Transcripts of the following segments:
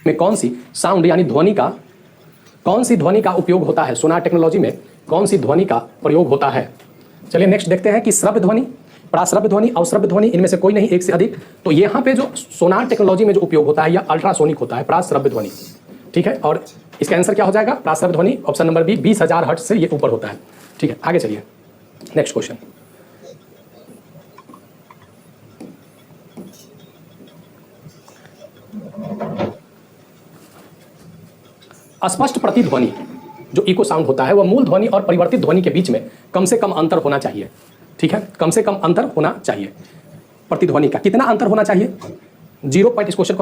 में कौन सी साउंड यानी ध्वनि का, कौन सी ध्वनि का उपयोग होता है? सोनार टेक्नोलॉजी में कौन सी ध्वनि का प्रयोग होता है? चलिए नेक्स्ट देखते हैं कि श्रव्य ध्वनि, प्राश्रव्य ध्वनि, अवश्रव्य ध्वनि, इनमें से कोई नहीं, एक से अधिक। तो यहाँ पे जो सोनार टेक्नोलॉजी में जो उपयोग होता है यह अल्ट्रासोनिक होता है, प्राश्रव्य ध्वनि। ठीक है, और इसका आंसर क्या हो जाएगा? प्राश्रव्य ध्वनि, ऑप्शन नंबर बी, 20,000 हर्ट्ज से ये ऊपर होता है। ठीक है, आगे चलिए नेक्स्ट क्वेश्चन। अस्पष्ट प्रतिध्वनि जो इको साउंड होता है वह मूल ध्वनि और परिवर्तित ध्वनि के बीच में कम से कम अंतर होना चाहिए। ठीक है, कम से कम अंतर होना चाहिए प्रतिध्वनि का। कितना अंतर होना चाहिए? 0 पॉइंट। इस क्वेश्चन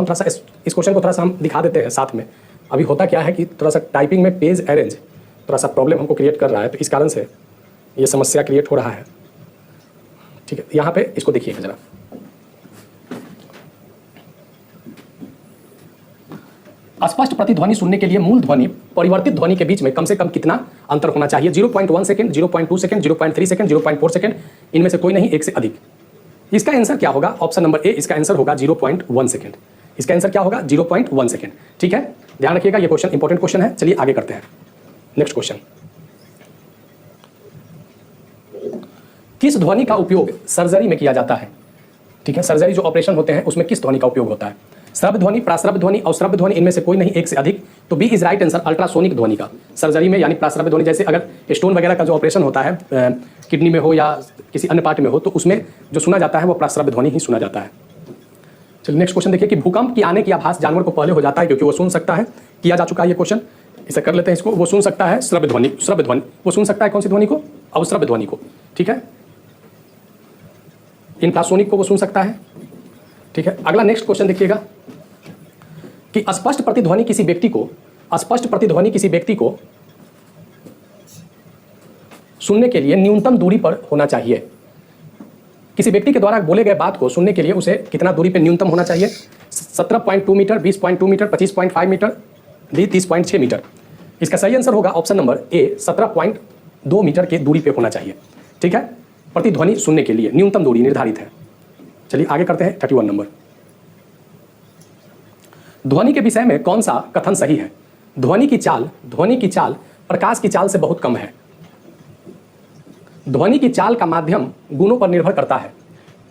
को थोड़ा सा हम दिखा देते हैं साथ में। अभी होता क्या है कि थोड़ा सा टाइपिंग में पेज अरेंज थोड़ा सा प्रॉब्लम हमको क्रिएट कर रहा है, तो इस कारण से ये समस्या क्रिएट हो रहा है। ठीक है, यहाँ पे इसको देखिएगा जरा। स्पष्ट प्रतिध्वनि सुनने के लिए मूल ध्वनि परिवर्तित ध्वनि के बीच में कम से कम कितना अंतर होना चाहिए? 0.1 सेकंड, 0.2 सेकंड, 0.3 सेकंड, 0.4 सेकंड, इनमें से कोई नहीं, एक से अधिक। इसका आंसर क्या होगा? ऑप्शन नंबर ए, इसका आंसर होगा 0.1 सेकंड। इसका आंसर क्या होगा? 0.1 सेकंड। ठीक है, ध्यान रखिएगा, ये क्वेश्चन इंपॉर्टेंट क्वेश्चन है। चलिए आगे करते हैं नेक्स्ट क्वेश्चन। किस ध्वनि का उपयोग सर्जरी में किया जाता है? ठीक है, सर्जरी जो ऑपरेशन होते हैं उसमें किस ध्वनि का उपयोग होता है? श्रव्य ध्वनि, प्राश्रव्य ध्वनि, अवश्रव्य ध्वनि, इनमें से कोई नहीं, एक से अधिक। तो B is right answer, ultrasonic ध्वनि का। सर्जरी में यानी प्राश्रव्य ध्वनि, जैसे अगर स्टोन वगैरह का जो ऑपरेशन होता है किडनी में हो या किसी अन्य पार्ट में हो, तो उसमें जो सुना जाता है वो प्राश्रव्य ध्वनि ही सुना जाता है। चलिए नेक्स्ट क्वेश्चन देखिए कि भूकंप की आने की आभास जानवर को पहले हो जाता है क्योंकि वो सुन सकता है। किया जा चुका है ये क्वेश्चन, इसे कर लेते हैं इसको। वो सुन सकता है श्रव्य ध्वनि, श्रव्य ध्वनि। वो सुन सकता है कौन सी ध्वनि को? अवश्रव्य ध्वनि को। ठीक है, इंफ्रासोनिक को वो सुन सकता है। ठीक है, अगला नेक्स्ट क्वेश्चन देखिएगा कि स्पष्ट प्रतिध्वनि किसी व्यक्ति को, स्पष्ट प्रतिध्वनि किसी व्यक्ति को सुनने के लिए न्यूनतम दूरी पर होना चाहिए। किसी व्यक्ति के द्वारा बोले गए बात को सुनने के लिए उसे कितना दूरी पर न्यूनतम होना चाहिए? 17.2 metre, 20.2 metre, 25.5 metre, D 30.6 metre. इसका सही आंसर होगा ऑप्शन नंबर ए, 17.2 मीटर के दूरी पे होना चाहिए। ठीक है, प्रतिध्वनि सुनने के लिए न्यूनतम दूरी निर्धारित है। चलिए आगे करते हैं 31 नंबर। ध्वनि के विषय में कौन सा कथन सही है? ध्वनि की चाल प्रकाश की चाल से बहुत कम है। ध्वनि की चाल का माध्यम गुणों पर निर्भर करता है।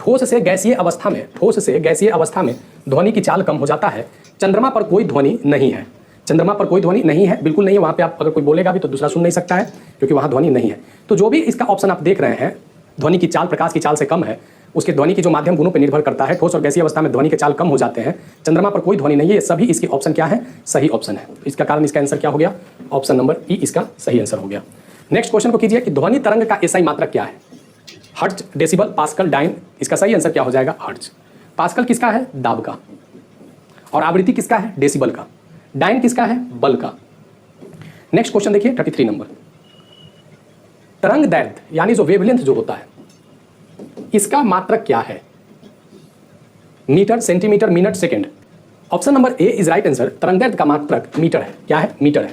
ठोस से गैसीय अवस्था में ध्वनि की चाल कम हो जाता है। चंद्रमा पर कोई ध्वनि नहीं है। चंद्रमा पर कोई ध्वनि नहीं है, बिल्कुल नहीं है। वहां पे आप अगर कोई बोलेगा भी तो दूसरा सुन नहीं सकता है क्योंकि वहां ध्वनि नहीं है। तो जो भी इसका ऑप्शन आप देख रहे हैं, ध्वनि की चाल प्रकाश की चाल से कम है, उसके ध्वनि की जो माध्यम गुणों पर निर्भर करता है। ठोस और गैसीय अवस्था में ध्वनि की चाल कम हो जाते हैं। चंद्रमा पर कोई ध्वनि नहीं है, ये सभी इसके ऑप्शन क्या है? सही ऑप्शन है। इसका कारण इसका आंसर क्या हो गया? ऑप्शन नंबर ई इसका सही आंसर हो गया। नेक्स्ट क्वेश्चन को कीजिए कि ध्वनि तरंग का एसआई मात्रक क्या है? Hertz, decibel, pascal, dyne. इसका सही आंसर क्या हो जाएगा? हर्ट्ज। पास्कल किसका है? दाब का। और आवृत्ति किसका है? डेसिबल का। डाइन किसका है? बल का। नेक्स्ट क्वेश्चन देखिए 33 नंबर। तरंग दैर्घ्य यानी जो वेवलेंथ जो होता है, इसका मात्रक क्या है? Metre, centimetre, minute, second. Option number A is right answer, तरंग दैर्घ्य का मात्रक मीटर है। क्या है? मीटर है।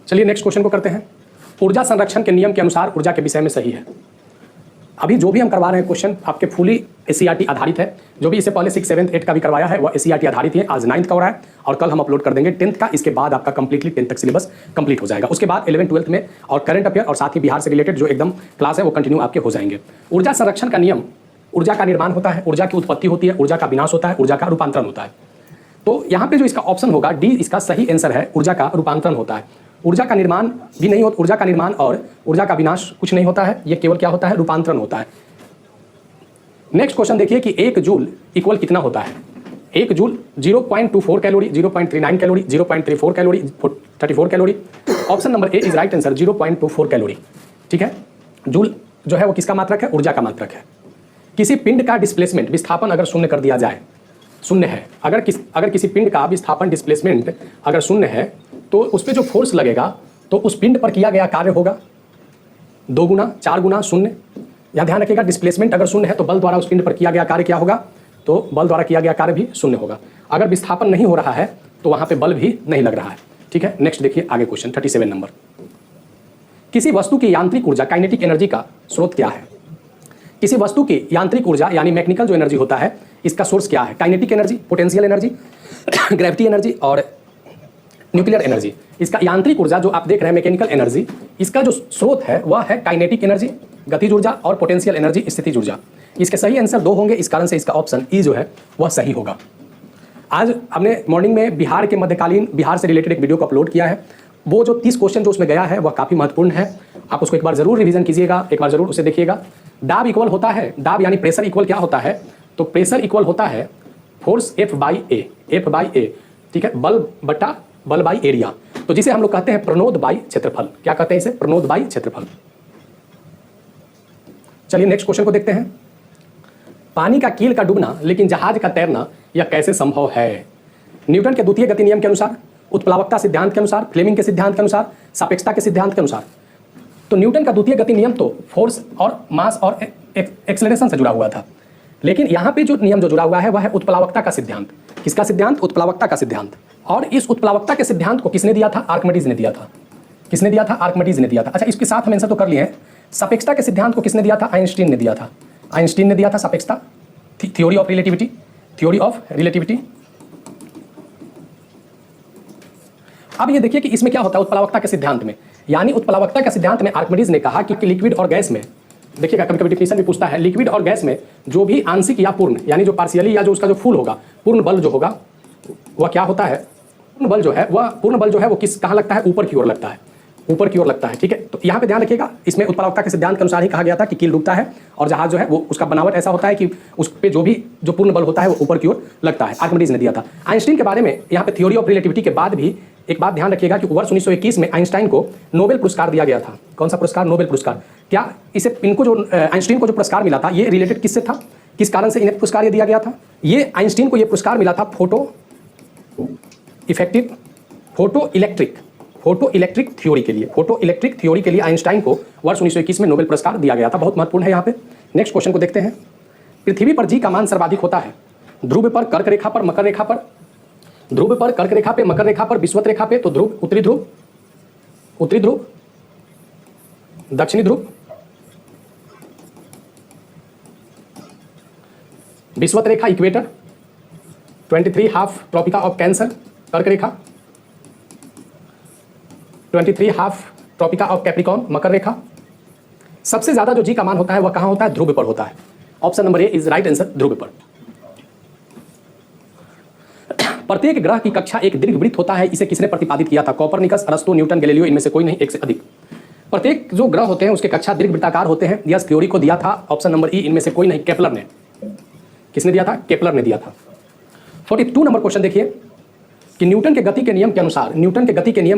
चलिए नेक्स्ट क्वेश्चन को करते हैं। ऊर्जा संरक्षण के नियम के अनुसार ऊर्जा के विषय में सही है। अभी जो भी हम करवा रहे हैं क्वेश्चन आपके फुली एससीईआरटी आधारित है। जो भी इससे पहले 6, 7, 8 का भी करवाया है वह एससीईआरटी आधारित है। आज 9th का हो रहा है और कल हम अपलोड कर देंगे 10th का। इसके बाद आपका कंप्लीटली 10th तक सिलेबस कंप्लीट हो जाएगा। उसके बाद 11, 12th में और करंट अफेयर और साथ ही बिहार से रिलेटेड जो एकदम क्लास है वो कंटिन्यू आपके हो जाएंगे। ऊर्जा संरक्षण का नियम, ऊर्जा का निर्माण होता है, ऊर्जा की उत्पत्ति होती है, ऊर्जा का विनाश होता है, ऊर्जा का रूपांतरण होता है। तो यहाँ पे जो इसका ऑप्शन होगा डी इसका सही आंसर है, ऊर्जा का रूपांतरण होता है। ऊर्जा का निर्माण भी नहीं होता, ऊर्जा का निर्माण और ऊर्जा का विनाश कुछ नहीं होता है, ये केवल क्या होता है? रूपांतरण होता है। नेक्स्ट क्वेश्चन देखिए कि 1 जूल इक्वल कितना होता है? 1 joule 0.24 calorie, 0.39 calorie, 0.34 calorie, 34 calorie. Option number A is right answer, 0.24 calorie. ठीक है, जूल जो है वो किसका मात्रक है? ऊर्जा का मात्रक है। किसी पिंड का डिस्प्लेसमेंट, विस्थापन अगर शून्य कर दिया जाए, शून्य है, अगर किसी पिंड का विस्थापन डिस्प्लेसमेंट अगर शून्य है तो उस पर जो फोर्स लगेगा तो उस पिंड पर किया गया कार्य होगा 2 गुना, 4 गुना शून्य। यहाँ ध्यान रखिएगा, डिस्प्लेसमेंट अगर शून्य है तो बल द्वारा उस पिंड पर किया गया कार्य क्या होगा? तो बल द्वारा किया गया कार्य भी शून्य होगा। अगर विस्थापन नहीं हो रहा है तो वहाँ पे बल भी नहीं लग रहा है। ठीक है, नेक्स्ट देखिए आगे क्वेश्चन 37 नंबर। किसी वस्तु की यांत्रिक ऊर्जा, काइनेटिक एनर्जी का स्रोत क्या है? किसी वस्तु की यांत्रिक ऊर्जा यानी मैकेनिकल जो एनर्जी होता है, इसका सोर्स क्या है, kinetic energy, potential energy, gravity energy और न्यूक्लियर एनर्जी। इसका यांत्रिक ऊर्जा जो आप देख रहे हैं मैकेनिकल एनर्जी, इसका जो स्रोत है वह है काइनेटिक एनर्जी, गतिज ऊर्जा, और पोटेंशियल एनर्जी, स्थितिज ऊर्जा। इसके सही आंसर 2 होंगे, इस कारण से इसका ऑप्शन ई जो है वह सही होगा। आज हमने मॉर्निंग में बिहार के मध्यकालीन, बिहार से रिलेटेड एक वीडियो को अपलोड किया है। वो जो 30 क्वेश्चन जो उसमें गया है वह काफ़ी महत्वपूर्ण है, आप उसको एक बार जरूर रिवीजन कीजिएगा, एक बार जरूर उसे देखिएगा। दाब इक्वल होता है, दाब यानी प्रेशर इक्वल क्या होता है, तो प्रेशर इक्वल होता है फोर्स F बाई ए, ठीक है, बल बटा बल बाई एरिया, तो जिसे हम लोग कहते हैं प्रणोद बाई क्षेत्रफल। क्या कहते हैं इसे, प्रणोद बाई क्षेत्रफल। चलिए नेक्स्ट क्वेश्चन को देखते हैं। पानी का कील का डूबना लेकिन जहाज का तैरना यह कैसे संभव है? न्यूटन के द्वितीय गति नियम के अनुसार, उत्प्लावकता सिद्धांत के अनुसार, फ्लेमिंग के सिद्धांत के अनुसार, सापेक्षता के सिद्धांत के अनुसार। तो न्यूटन का द्वितीय गति नियम तो फोर्स और मास और एक्सेलरेशन से जुड़ा हुआ था, लेकिन यहाँ पे जो नियम जो जुड़ा हुआ है वह है उत्प्लावकता का सिद्धांत। किसका सिद्धांत? उत्प्लावकता का सिद्धांत। और इस उत्प्लावकता के सिद्धांत को किसने दिया था? आर्किमिडीज ने दिया था। किसने दिया था? आर्किमिडीज ने दिया था। अच्छा, इसके साथ हम आंसर तो कर लिए हैं। सापेक्षता के सिद्धांत को किसने दिया था? आइंस्टीन ने दिया था। आइंस्टीन ने दिया था सापेक्षता, theory of relativity, theory of relativity. अब ये देखिए कि इसमें क्या होता है उत्प्लावकता के सिद्धांत में, यानी उत्प्लावकता के सिद्धांत में आर्किमिडीज ने कहा कि लिक्विड और गैस में, देखिएगा कभी कभी डिफिनेशन भी पूछता है, लिक्विड और गैस में जो भी आंशिक या पूर्ण, यानी जो पार्शियली या जो उसका जो फुल होगा, पूर्ण बल जो होगा वह क्या होता है, पूर्ण बल जो है वो किस कहाँ लगता है? ऊपर की ओर लगता है, ऊपर की ओर लगता है। ठीक है, तो यहाँ पे ध्यान रखिएगा, इसमें उत्प्लावकता के सिद्धांत के अनुसार ही कहा गया था कि कील डूबता है और जहाज जो है वो उसका बनावट ऐसा होता है कि उस पे जो पूर्ण बल होता है वो ऊपर की ओर लगता है। आर्किमिडीज ने दिया था। आइंस्टीन के बारे में यहाँ पे थ्योरी ऑफ रिलेटिविटी के बाद भी एक बात ध्यान रखिएगा कि वर्ष 1921 में आइंस्टाइन को नोबेल पुरस्कार दिया गया था। कौन सा पुरस्कार? नोबेल पुरस्कार। क्या इनको जो आइंस्टीन को जो पुरस्कार मिला था ये रिलेटेड किससे था? किस कारण से इन्हें पुरस्कार ये दिया गया था? ये आइंस्टीन को ये पुरस्कार मिला था फोटो इलेक्ट्रिक थ्योरी के लिए। फोटो इलेक्ट्रिक थ्योरी के लिए आइंस्टाइन को वर्ष 1921 में नोबेल पुरस्कार दिया गया था। बहुत महत्वपूर्ण है यहाँ पे। नेक्स्ट क्वेश्चन को देखते हैं। पृथ्वी पर जी का मान सर्वाधिक होता है ध्रुव पर, कर्क रेखा पर, मकर रेखा पर। ध्रुव पर, कर्क रेखा पे, मकर रेखा पर, विषुवत रेखा पे तो ध्रुव, उत्तरी ध्रुव, दक्षिणी ध्रुव, विषुवत रेखा इक्वेटर, 23 हाफ ट्रॉपिका ऑफ कैंसर, कर्क रेखा, 23 हाफ ट्रॉपिका ऑफ कैप्रिकॉर्न, मकर रेखा। सबसे ज्यादा जो जी का मान होता है वह कहां होता है? ध्रुव पर होता है। Option number A is right answer, ध्रुव पर। प्रत्येक ग्रह की कक्षा एक दीर्घवृत्त होता है, इसे किसने प्रतिपादित किया था? कोपरनिकस, अरस्तु, न्यूटन, गैलीलियो, इनमें से कोई नहीं, एक से अधिक। प्रत्येक जो ग्रह होते हैं उसके कक्षा दीर्घवृत्ताकार होते हैं। यह थ्योरी को दिया था ऑप्शन नंबर ई, इनमें से कोई नहीं, केपलर ने। किसने दिया था? केपलर ने दिया था। 42 नंबर क्वेश्चन देखिए कि न्यूटन के गति के नियम के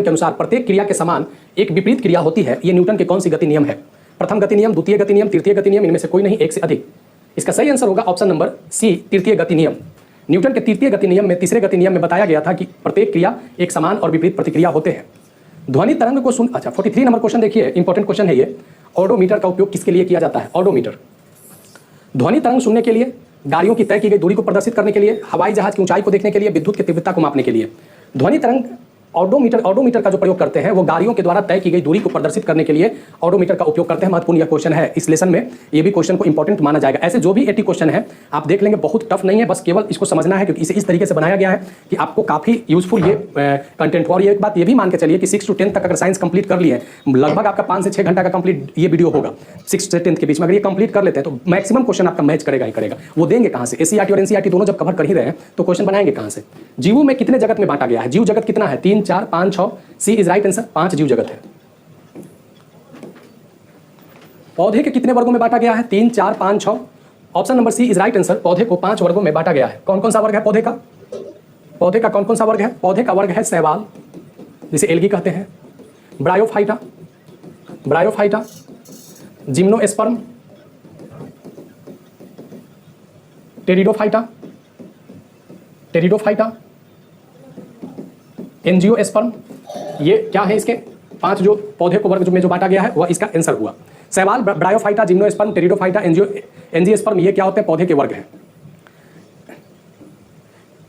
अनुसार प्रत्येक क्रिया के समान एक विपरीत क्रिया होती है। ये न्यूटन के कौन सी गति नियम है? प्रथम गति नियम, द्वितीय गति नियम, तृतीय गति नियम, इनमें से कोई नहीं, एक से अधिक। इसका सही आंसर होगा ऑप्शन नंबर सी, तृतीय गति नियम। न्यूटन के तृतीय गति नियम में, तीसरे गति नियम में बताया गया था कि प्रत्येक क्रिया एक समान और विपरीत प्रतिक्रिया होते हैं। ध्वनि तरंग को सुन, अच्छा 43 नंबर क्वेश्चन देखिए, इंपॉर्टेंट क्वेश्चन है ये। ऑडोमीटर का उपयोग किसके लिए किया जाता है? ऑडोमीटर ध्वनि तरंग सुनने के लिए, गाड़ियों की तय की गई दूरी को प्रदर्शित करने के लिए, हवाई जहाज की ऊंचाई को देखने के लिए, विद्युत की तीव्रता को मापने के लिए। ध्वनि तरंग ऑडोमीटर का जो प्रयोग करते हैं वो गाड़ियों के द्वारा तय की गई दूरी को प्रदर्शित करने के लिए ऑडोमीटर का उपयोग करते हैं। महत्वपूर्ण यह क्वेश्चन है, इस लेसन में ये भी क्वेश्चन को इंपॉर्टेंट माना जाएगा। ऐसे जो भी 80 क्वेश्चन है आप देख लेंगे, बहुत टफ नहीं है, बस केवल इसको समझना है क्योंकि इसे इस तरीके से बनाया गया है कि आपको काफी यूजफुल ये कंटेंट हो। और ये एक बात ये भी मान के चलिए कि 6 से 10 तक अगर साइंस कंप्लीट कर लिए, लगभग आपका 5 से 6 घंटा का कंप्लीट ये वीडियो होगा। 6 से 10 के बीच में अगर ये कंप्लीट कर लेते हैं तो मैक्सिमम क्वेश्चन आपका मैच करेगा ही करेगा। वो देंगे कहाँ से? एससीईआरटी और एनसीईआरटी दोनों जब कवर कर ही रहे हैं तो क्वेश्चन बनाएंगे कहाँ से? जीवों में कितने जगत में बांटा गया है? जीव जगत कितना है? 3, 4, 5, 6। सी इज राइट आंसर, 5 जीव जगत है। पौधे के कितने वर्गों में बांटा गया है? 3, 4, 5, 6। Option number C is right answer, पौधे को 5 वर्गों में बांटा गया है। कौन कौन सा वर्ग है पौधे का? पौधे का कौन कौन सा वर्ग है? पौधे का वर्ग है शैवाल, जिसे एल्गी कहते हैं, ब्रायोफाइटा, जिम्नोस्पर्म, टेरिडोफाइटा, एंजियोस्पर्म। ये क्या है? इसके 5 जो पौधे को वर्ग में जो बांटा गया है वह इसका आंसर हुआ। शैवाल, ब्रायोफाइटा, जिम्नोस्पर्म, टेरिडोफाइटा, एंजियोस्पर्म, ये क्या होते हैं? पौधे के वर्ग हैं।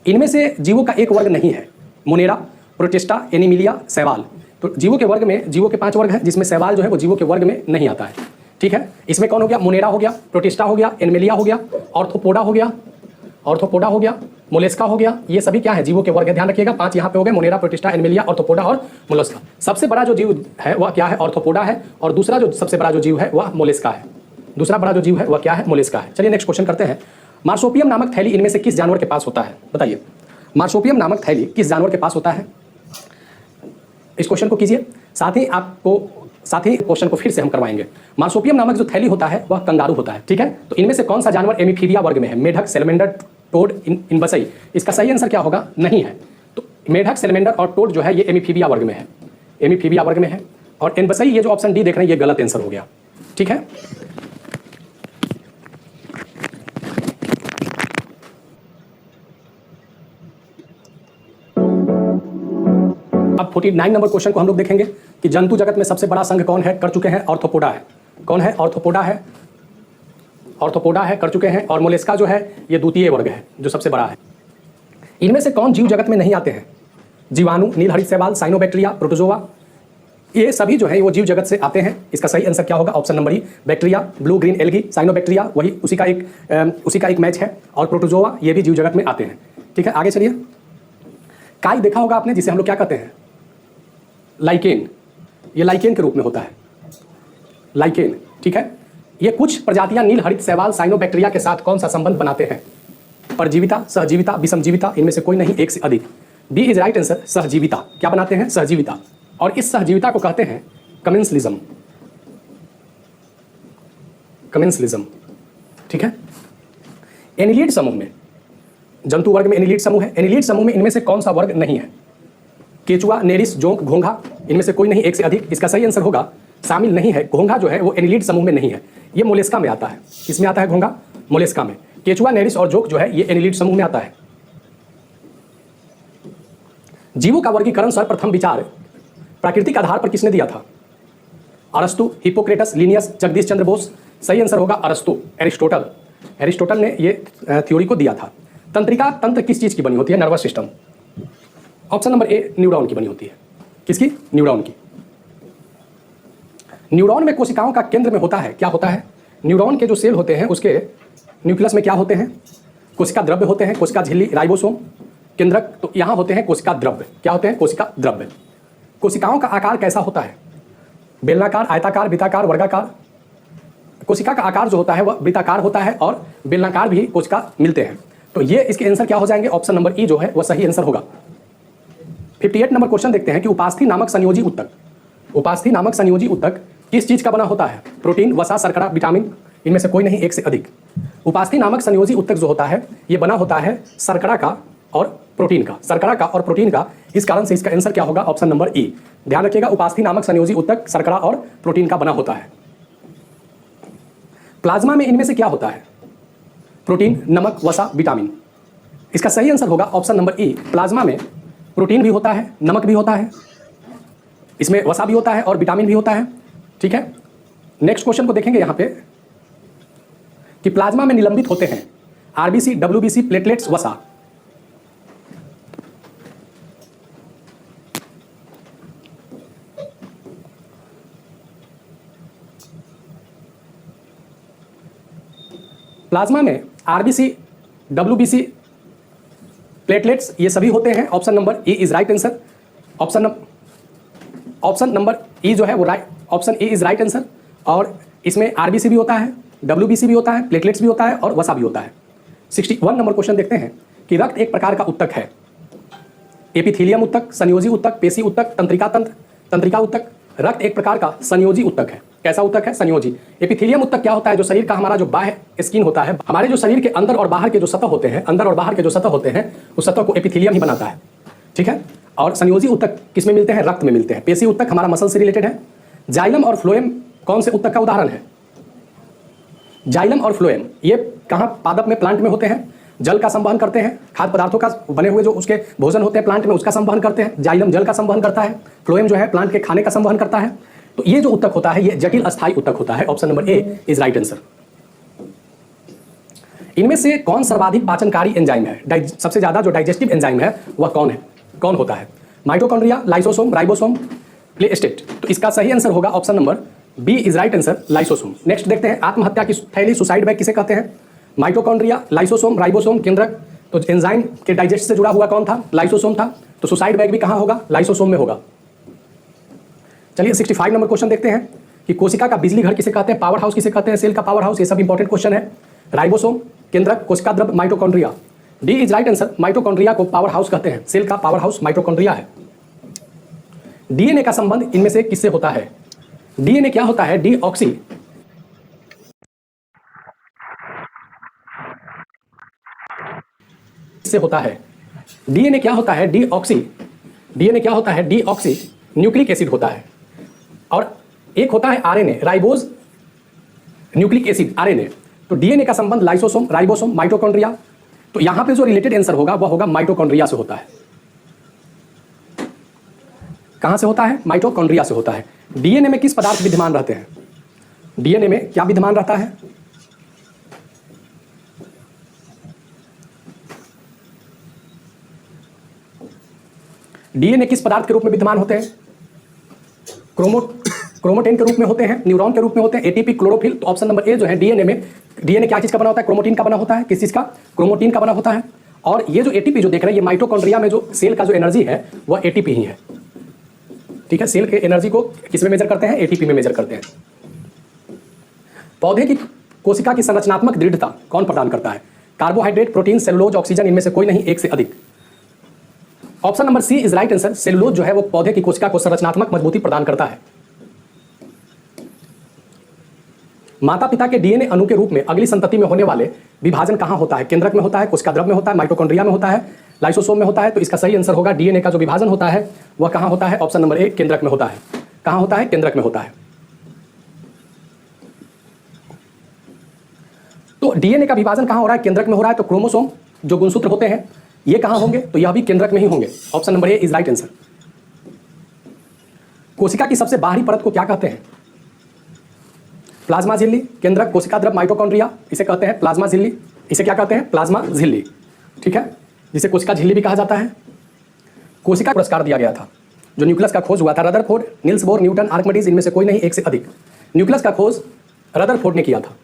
इनमें से जीवों का एक वर्ग नहीं है, मोनेरा, प्रोटिस्टा, एनिमिलिया, शैवाल। तो जीवों के वर्ग में, जीवों के 5 वर्ग हैं जिसमें शैवाल जो है वो जीवों के वर्ग में नहीं आता है। ठीक है, इसमें कौन हो गया? मोनेरा हो गया, प्रोटिस्टा हो गया, एनिमिलिया हो गया, ऑर्थोपोडा हो गया, ऑर्थोपोडा हो गया, मोलेस्का हो गया, ये सभी क्या है, जीवों के वर्ग है। ध्यान रखिएगा 5 यहाँ पे हो गए, मोनेरा, प्रोटिस्टा, एनिमेलिया, ऑर्थोपोडा और मोलस्का। सबसे बड़ा जो जीव है वह क्या है, ऑर्थोपोडा है, और दूसरा जो सबसे बड़ा जो जीव है वह मोलेस्का है। दूसरा बड़ा जो जीव है वह क्या है, मोलेस्का है। चलिए नेक्स्ट क्वेश्चन करते हैं। मार्सोपियम नामक थैली इनमें से किस जानवर के पास होता है, बताइए। मार्सोपियम नामक थैली किस जानवर के पास होता है, इस क्वेश्चन को कीजिए। साथ ही क्वेश्चन को फिर से हम करवाएंगे। मार्सोपियम नामक जो थैली होता है वह कंगारू होता है, ठीक है। तो इनमें से कौन सा जानवर एमीफीबिया वर्ग में है, मेढक, सैलमेंडर, टोड, इनबसई। इसका सही आंसर क्या होगा, नहीं है। तो मेढक, सैलमेंडर और टोड जो है ये एमीफीबिया वर्ग में है, एमीफीबिया वर्ग में है। और इनबसई ये जो ऑप्शन डी देख रहे हैं ये गलत आंसर हो गया, ठीक है। अब 49 नंबर क्वेश्चन को हम लोग देखेंगे कि जंतु जगत में सबसे बड़ा संघ कौन है, कर चुके हैं, ऑर्थोपोडा है। कौन है, ऑर्थोपोडा है, ऑर्थोपोडा है, कर चुके हैं। और मोलेस्का जो है ये द्वितीय वर्ग है जो सबसे बड़ा है। इनमें से कौन जीव जगत में नहीं आते हैं, जीवाणु, नीलहरित शैवाल, साइनोबैक्टीरिया, प्रोटोजोआ, ये सभी जो है वो जीव जगत से आते हैं। इसका सही आंसर क्या होगा, ऑप्शन नंबर ई, bacteria, blue green algae, cyanobacteria वही उसी का एक मैच है, और प्रोटोजोआ ये भी जीव जगत में आते हैं, ठीक है। आगे चलिए। काई देखा होगा आपने, जिसे हम लोग क्या कहते हैं, लाइकेन। ये लाइकेन के रूप में होता है, लाइकेन, ठीक है। ये कुछ प्रजातियां नील हरित शैवाल, साइनोबैक्टीरिया के साथ कौन सा संबंध बनाते हैं, परजीविता, सहजीविता, विषमजीविता, इनमें से कोई नहीं, एक से अधिक। बी इज राइट आंसर, सहजीविता। क्या बनाते हैं, सहजीविता। और इस सहजीविता को कहते हैं कमेंसलिज्म, कमेंसलिज्म, ठीक है। एनिलियड समूह में, जंतु वर्ग में एनिलियड समूह है। एनिलियड समूह में इनमें से कौन सा वर्ग नहीं है, केचुआ, नेरिस, जोंक, घोंघा, इनमें से कोई नहीं, एक से अधिक। इसका सही आंसर होगा, शामिल नहीं है। घोंघा जो है वो एनिलियड समूह में नहीं है, ये मोलेस्का में आता है। किसमें आता है घोंघा, मोलेस्का में। केचुआ, नेरिस और जोंक जो है ये एनिलियड समूह में आता है। जीवों का वर्गीकरण सर्वप्रथम विचार प्राकृतिक आधार पर किसने दिया था, अरस्तु, हिप्पोक्रेटस, लिनियस, जगदीश चंद्र बोस। सही आंसर होगा अरस्तु, एरिस्टोटल। एरिस्टोटल ने ये थ्योरी को दिया था। तंत्रिका, तंत्र किस चीज की बनी होती है, नर्वस सिस्टम। ऑप्शन नंबर ए, न्यूरॉन की बनी होती है। किसकी, न्यूरॉन की। न्यूरॉन में कोशिकाओं का केंद्र में होता है, क्या होता है, न्यूरॉन के जो सेल होते हैं उसके न्यूक्लियस में क्या होते हैं, कोशिका द्रव्य होते हैं, कोशिका झिल्ली, राइबोसोम, केंद्रक। तो यहाँ होते हैं कोशिका द्रव्य। क्या होते हैं, कोशिका द्रव्य। कोशिकाओं का आकार कैसा होता है, बेलनाकार, आयताकार, वृत्ताकार, वर्गाकार। कोशिका का आकार जो होता है वह वृत्ताकार होता है, और बेलनाकार भी कोशिका मिलते हैं। तो ये इसके आंसर क्या हो जाएंगे, ऑप्शन नंबर ई जो है वह सही आंसर होगा। 58 नंबर क्वेश्चन देखते हैं कि उपास्थि नामक संयोजी उत्तक, उपास्थि नामक संयोजी उत्तक किस चीज का बना होता है, प्रोटीन, वसा, शर्करा, विटामिन, इनमें से कोई नहीं, एक से अधिक। उपास्थि नामक संयोजी उत्तक जो होता है ये बना होता है शर्करा का और प्रोटीन का, शर्करा का और प्रोटीन का। इस कारण से इसका आंसर क्या होगा, ऑप्शन नंबर ई। ध्यान रखिएगा, उपास्थि नामक संयोजी उत्तक शर्करा और प्रोटीन का बना होता है। प्लाज्मा में इनमें से क्या होता है, प्रोटीन, नमक, वसा, विटामिन। इसका सही आंसर होगा ऑप्शन नंबर ई। प्लाज्मा में प्रोटीन भी होता है, नमक भी होता है, इसमें वसा भी होता है और विटामिन भी होता है, ठीक है। नेक्स्ट क्वेश्चन को देखेंगे यहाँ पे कि प्लाज्मा में निलंबित होते हैं आरबीसी, डब्ल्यूबीसी, प्लेटलेट्स, वसा। प्लाज्मा में आरबीसी, डब्ल्यूबीसी, प्लेटलेट्स ये सभी होते हैं। Option number E is right answer. Option number ई जो है वो right, option E is right answer. और इसमें आरबीसी भी होता है, डब्ल्यूबीसी भी होता है, प्लेटलेट्स भी होता है और वसा भी होता है। 61 नंबर क्वेश्चन देखते हैं कि रक्त एक प्रकार का उत्तक है, एपिथेलियम उत्तक, संयोजी उत्तक, पेशी उत्तक, तंत्रिका तंत्र, तंत्रिका उत्तक। रक्त एक प्रकार का संयोजी उत्तक है। कैसा उत्तक है, संयोजी। एपिथेलियम उत्तक क्या होता है, जो शरीर का हमारा जो बाह्य स्किन होता है, हमारे जो शरीर के अंदर और बाहर के जो सतह होते हैं, अंदर और बाहर के जो सतह होते हैं उस सतह को एपिथेलियम ही बनाता है, ठीक है। और संयोजी उत्तक किस में मिलते हैं, रक्त में मिलते हैं। पेशी उत्तक हमारा मसल से रिलेटेड है। जाइलम और फ्लोएम कौन से उत्तक का उदाहरण है, जाइलम और फ्लोएम ये कहाँ, पादप में, प्लांट में होते हैं। जल का संवहन करते हैं, खाद्य पदार्थों का बने हुए जो उसके भोजन होते हैं प्लांट में उसका संवहन करते हैं। जाइलम जल का संवहन करता है, फ्लोएम जो है प्लांट के खाने का संवहन करता है। तो ये जो उत्तक होता है ये जटिल अस्थायी उत्तक होता है। Option number A is right answer. इनमें से कौन सर्वाधिक पाचनकारी एंजाइम है, सबसे ज्यादा जो डाइजेस्टिव एंजाइम है वह कौन होता है, माइटोकॉन्ड्रिया, लाइसोसोम, राइबोसोम, प्लेस्टेट। तो इसका सही आंसर होगा option number B is right answer, lysosome. Next देखते हैं, आत्महत्या की थैली, सुसाइड बैग किसे कहते हैं। माइटोकॉन्ड्रिया, लाइसोसोम, राइबोसोम, केंद्रक। तो एंजाइम के डाइजेस्ट से जुड़ा हुआ कौन था? लाइसोसोम था। तो सुसाइड बैग भी कहाँ होगा? लाइसोसोम में होगा। चलिए 65 नंबर क्वेश्चन देखते हैं कि कोशिका का बिजली घर किसे कहते हैं, पावर हाउस किसे कहते हैं, सेल का पावर हाउस, ये सब इंपॉर्टेंट क्वेश्चन है। राइबोसोम, केंद्रक, कोशिका द्रव, mitochondria. D is right answer. Mitochondria को पावर हाउस कहते हैं, सेल का पावर हाउस माइटोकॉन्ड्रिया है। डीएनए का संबंध इनमें से किससे होता है? डीएनए क्या होता है? डीऑक्सी से होता है। डीएनए क्या होता है? डीऑक्सी। डीएनए क्या होता है? डीऑक्सी न्यूक्लिक एसिड होता है। और एक होता है RNA, ribose nucleic acid, RNA. तो डीएनए का संबंध लाइसोसोम, राइबोसोम, माइटोकॉन्ड्रिया। तो यहां पे जो रिलेटेड आंसर होगा वह होगा माइटोकॉन्ड्रिया से होता है। कहां से होता है? माइटोकॉन्ड्रिया से होता है। डीएनए में किस पदार्थ विद्यमान रहते हैं? डीएनए में क्या विद्यमान रहता है? डीएनए किस पदार्थ के रूप में विद्यमान होते हैं? क्रोमोटेन के रूप में होते हैं, न्यूरॉन के रूप में होते हैं, एटीपी, क्लोरोफिल। तो ऑप्शन नंबर ए जो है डीएनए में, डीएनए क्या चीज का बना होता है? क्रोमोटीन का बना होता है। किस चीज का? क्रोमोटीन का बना होता है। और ये जो एटीपी जो देख रहे हैं, ये माइटोकॉन्ड्रिया में जो सेल का जो एनर्जी है वह एटीपी ही है। ठीक है, सेल के एनर्जी को किस में मेजर करते हैं? एटीपी में मेजर करते हैं। पौधे की कोशिका की संरचनात्मक दृढ़ता कौन प्रदान करता है? कार्बोहाइड्रेट, प्रोटीन, सेलुलोज, ऑक्सीजन, इनमें से कोई नहीं, एक से अधिक। Option number C is right answer. Cellulose जो है वो पौधे की कोशिका को संरचनात्मक मजबूती प्रदान करता है। माता पिता के डीएनए अणु के रूप में अगली संतति में होने वाले विभाजन कहां होता है? केंद्रक में होता है, कोशिका द्रव में होता है, माइटोकॉन्ड्रिया में होता है, लाइसोसोम में होता है। तो इसका सही आंसर होगा डीएनए का जो विभाजन होता है वह कहां होता है? ऑप्शन नंबर ए, केंद्रक में होता है। कहां होता है? केंद्रक में होता है। तो डीएनए का विभाजन कहां हो रहा है? केंद्रक में हो रहा है। तो क्रोमोसोम जो गुणसूत्र होते हैं ये कहां होंगे? तो यह भी केंद्रक में ही होंगे। Option number A is right answer. कोशिका की सबसे बाहरी परत को क्या कहते हैं? प्लाज्मा झिल्ली, केंद्रक, कोशिका द्रव, माइटोकॉन्ड्रिया, इसे कहते हैं प्लाज्मा झिल्ली। इसे क्या कहते हैं? प्लाज्मा झिल्ली। ठीक है, जिसे कोशिका झिल्ली भी कहा जाता है। कोशिका पुरस्कार दिया गया था जो न्यूक्लियस का खोज हुआ था, Rutherford, Nils bore, Newton, Archimedes, इनमें से कोई नहीं, एक से अधिक। न्यूक्लियस का खोज रदरफोर्ड ने किया था।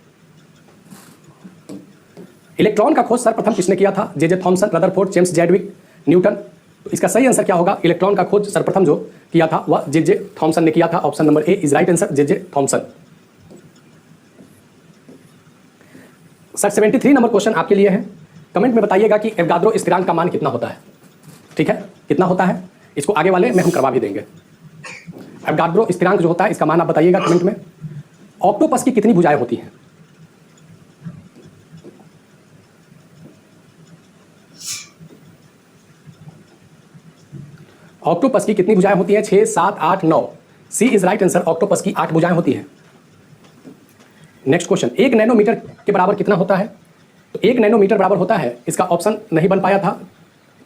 इलेक्ट्रॉन का खोज सर्वप्रथम किसने किया था? J Thomson, Rutherford, James Chadwick, Newton. तो इसका सही आंसर क्या होगा? इलेक्ट्रॉन का खोज सर्वप्रथम जो किया था वह जे थॉमसन ने किया था। Option number A is right answer, J Thomson. 73 number question आपके लिए है। कमेंट में बताइएगा कि एवोगाड्रो स्थिरांक का मान कितना होता है। ठीक है, कितना होता है? इसको आगे वाले में हम करवा भी देंगे। एवोगाड्रो स्थिरांक जो होता है इसका मान आप बताइएगा कमेंट में। ऑक्टोपस की कितनी भुजाएं होती हैं? ऑक्टोपस की कितनी भुजाएं होती हैं? 6, 7, 8, 9। C is right answer. Octopus की 8 भुजाएं होती हैं। नेक्स्ट क्वेश्चन, 1 नैनोमीटर के बराबर कितना होता है? तो 1 नैनोमीटर बराबर होता है, इसका ऑप्शन नहीं बन पाया था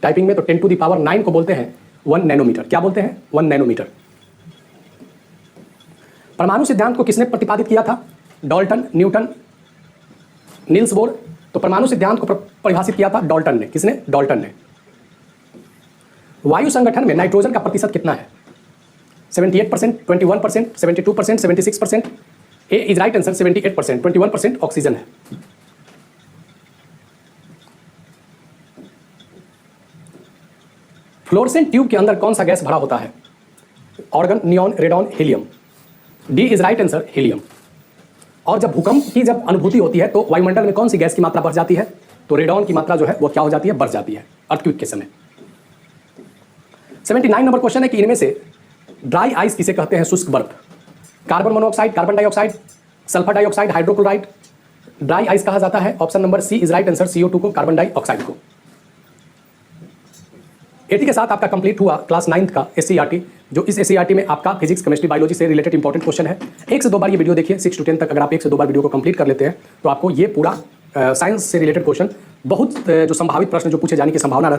टाइपिंग में, तो 10⁹ को बोलते हैं 1 नैनोमीटर। क्या बोलते हैं? 1 नैनोमीटर। परमाणु सिद्धांत को किसने प्रतिपादित किया था? Dalton, Newton, Nils bore. तो परमाणु सिद्धांत को परिभाषित किया था डाल्टन ने। किसने? डाल्टन ने। वायु संगठन में नाइट्रोजन का प्रतिशत कितना है? 78%, 21%, 72%, 76%। ए इज राइट आंसर, 78%। 21% ऑक्सीजन है। फ्लोरेसेंट ट्यूब के अंदर कौन सा गैस भरा होता है? Organ, neon, radon, helium. D is right answer, helium. और जब भूकंप की जब अनुभूति होती है तो वायुमंडल में कौन सी गैस की मात्रा बढ़ जाती है? तो रेडॉन की मात्रा जो है वो क्या हो जाती है? बढ़ जाती है अर्थक्वेक के समय। 79 नंबर क्वेश्चन है कि इनमें से ड्राई आइस किसे कहते हैं? शुष्क बर्फ। Carbon monoxide, carbon dioxide, sulphur dioxide, hydrochloride. Dry ice कहा जाता है। Option number C is right answer, CO2 को, कार्बन डाइऑक्साइड को। 80 के साथ आपका कंप्लीट हुआ क्लास 9th का SCERT, जो इस SCERT में आपका फिजिक्स, केमिस्ट्री, बायोलॉजी से रिलेटेड इंपॉर्टेंट क्वेश्चन है। 1 से 2 बार ये वीडियो देखिए। 6 to 10 तक अगर आप 1 से 2 बार वीडियो को कंप्लीट कर लेते हैं तो आपको ये पूरा साइंस से रिलेटेड क्वेश्चन, बहुत जो संभावित प्रश्न जो पूछे जाने की संभावना